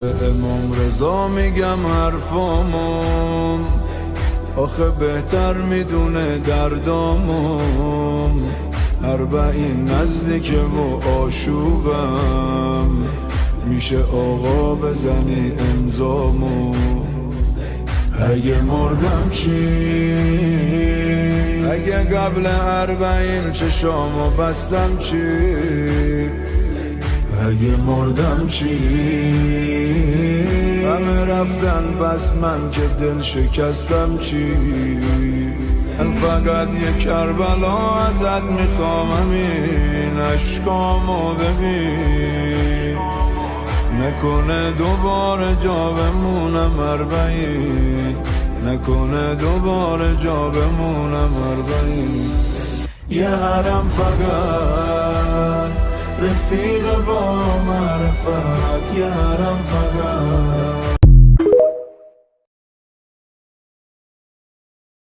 به امام رضا میگم حرفامو، آخه بهتر میدونه دردامو. اربعین نزدیک و آشوبم، میشه آقا بزنی امضامو. اگه مردم چی؟ اگه قبل اربعین چشامو بستم چی؟ اگه مردم چی؟ همه رفتن بس من که دل شکستم چی؟ من فقط یه کربلا ازت میخوام، همین اشکامو ببین. نکنه دوباره جا بمونم اربعین، نکنه دوباره جا بمونم اربعین. یه حرم فقط رفیق با معرفت، یه حرم فقط